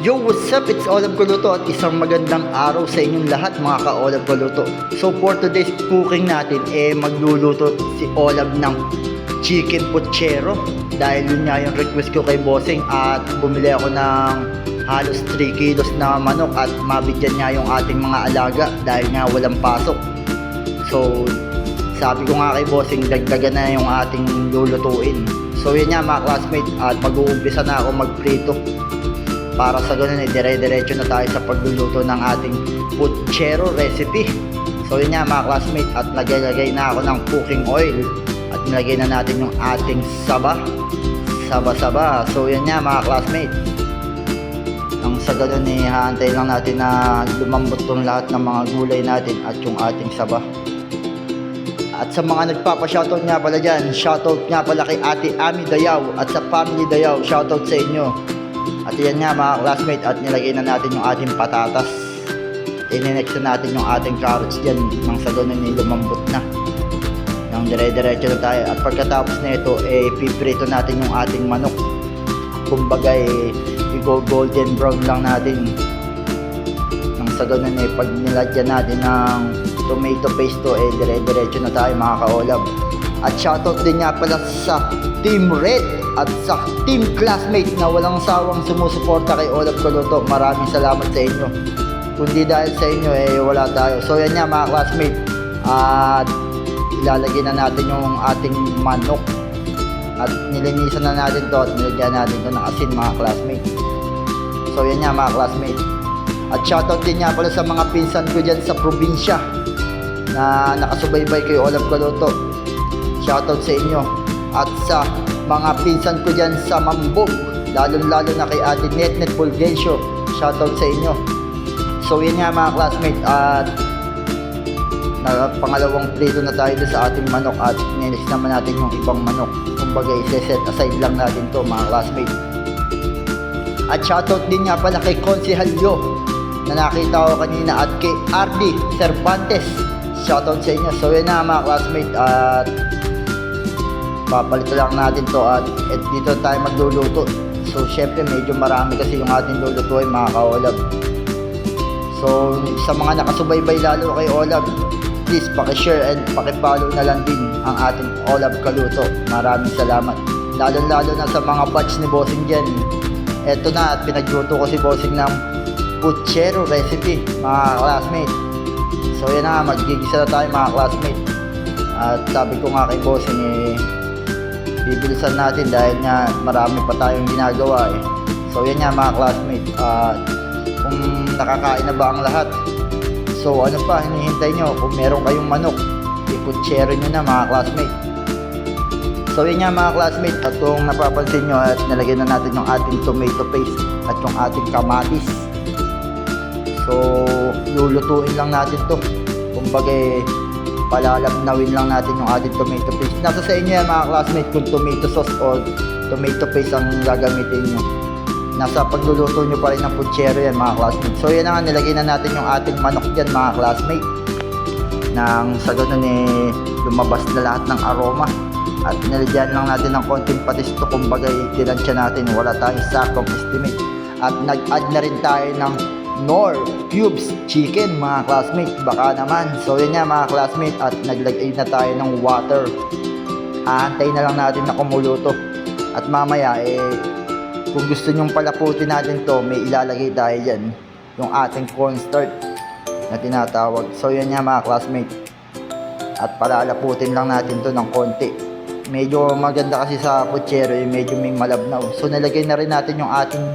Yo, what's up? It's Olab Kuluto at isang magandang araw sa inyong lahat mga ka-Olab Kuluto. So for today's cooking natin, magluluto si Olab ng chicken puchero. Dahil yun nga yung request ko kay Bossing at bumili ako ng halos 3 kilos na manok at mabigyan niya yung ating mga alaga dahil nga walang pasok. So sabi ko nga kay Bossing, dagdagan na yung ating lulutuin. So yun nga mga classmate, at mag-uumpisa na ako magprito. Para sa ganun dire-diretso na tayo sa pagluluto ng ating puchero recipe. So yun nga mga classmate, at naglagay na ako ng cooking oil at nilagay na natin yung ating saba. So yun nga mga classmate, nang sa ganun haantay lang natin na lumambot tong lahat ng mga gulay natin at yung ating saba. At sa mga nagpapa-shoutout nga pala dyan, shoutout nga pala kay Ate Ami Dayaw at sa family Dayaw, shoutout sa inyo. At yan nga mga classmate, at nilagay na natin yung ating patatas. Ininext na natin yung ating carrots dyan nang sa ganun lumambot na. Nang dire-diretso na tayo. At pagkatapos na ito, piprito natin yung ating manok. Kumbaga i-golden brown lang natin. Nang sa ganun pag nilagyan natin ng tomato paste to, dire-diretso na tayo mga ka-Olab. At shoutout din nga pala sa Team Red at sa Team Classmate na walang sawang sumusuporta kay Olab Kuluto. Maraming salamat sa inyo. Kundi dahil sa inyo wala tayo. So yan nga mga classmate, at ilalagay na natin yung ating manok at nilinisan na natin to at nilagyan natin to ng asin mga classmate. So yan nga mga classmate. At shoutout din nga pala sa mga pinsan ko dyan sa probinsya na nakasubaybay kay Olab Kuluto. Shoutout sa inyo. At sa mga pinsan ko dyan sa Mambog, lalo na kay Ate Netnet Fulgencio, shoutout sa inyo. So yun nga mga classmate, at pangalawang prito na tayo sa ating manok at nilis naman natin yung ibang manok. Kumbaga i-set aside lang natin to mga classmate. At shoutout din nga pala kay Consejal na nakita ko kanina at kay RD Cervantes, shoutout sa inyo. So yun nga mga classmate, at papalitan lang natin to at dito tayo magluluto. So syempre medyo marami kasi yung ating lulutuin mga ka-Olab. So sa mga nakasubaybay lalo kay Olab, please paki-share and paki-follow na lang din ang ating Olab Kuluto. Maraming salamat. Lalo na sa mga batch ni Bossing dyan. Eto na, at pinagluto ko si Bossing ng puchero recipe mga classmate. So yan na, magigisa na tayo mga classmate. At sabi ko nga kay Bossing bibilisan natin dahil nga marami pa tayong ginagawa So yan nga mga classmate, kung nakakain na ba ang lahat, so ano pa hinihintay nyo? Kung meron kayong manok, i-puchero nyo na mga classmate. So yan nga mga classmate, at kung napapansin nyo, at nalagyan na natin yung ating tomato paste at yung ating kamatis. So lulutuin lang natin to, kumbaga palalabnawin lang natin yung ating tomato paste. Nasa sa inyo yan mga classmate kung tomato sauce o tomato paste ang gagamitin nyo. Nasa pagluluto nyo pa rin ng puchero yan mga classmate. So yan na nga, nilagay na natin yung ating manok dyan mga classmate. Nang sa ganun lumabas na lahat ng aroma. At nilagyan lang natin ng konting patis to, kumbaga tinansya natin, wala tayong saktong estimate. At nag-add na rin tayo ng Knorr cubes chicken mga classmate, baka naman. So yun nga mga classmate, at naglagay na tayo ng water. Aantay na lang natin na kumuluto. At mamaya kung gusto nyong palaputin natin to, may ilalagay tayo dyan, yung ating cornstarch na tinatawag. So yun nga mga classmate, at palalaputin lang natin to ng konti. Medyo maganda kasi sa puchero, medyo may malabnaw. So nilagay na rin natin yung ating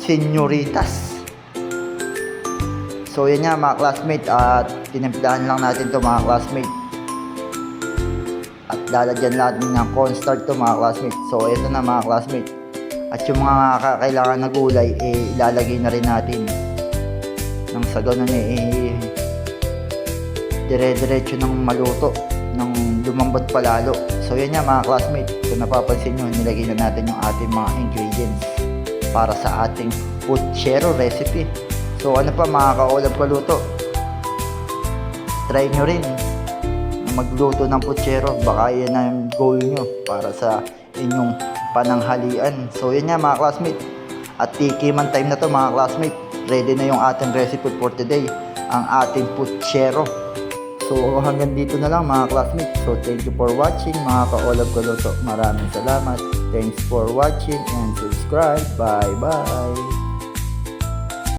señoritas. So yan nga mga classmate, at tinimplahan lang natin to mga classmate. At lalagyan natin ng cornstarch to mga classmate. So ito na mga classmate. At yung mga kakailangan na gulay ilalagay na rin natin. Nang sa ganun dire-diretso ng maluto, ng lumambot palalo. So yan nga mga classmate, kung napapansin nyo, nilagay na natin yung ating mga ingredients para sa ating puchero recipe. So ano pa mga ka-Olab Kuluto, try nyo rin magluto ng puchero. Baka yan ang goal nyo para sa inyong pananghalian. So yun nga mga classmate, At tikiman time na to mga classmates. Ready na yung ating recipe for today, ang ating putsero. So hanggang dito na lang mga classmates. So thank you for watching mga kaolab kuluto. Maraming salamat. Thanks for watching and subscribe. Bye bye.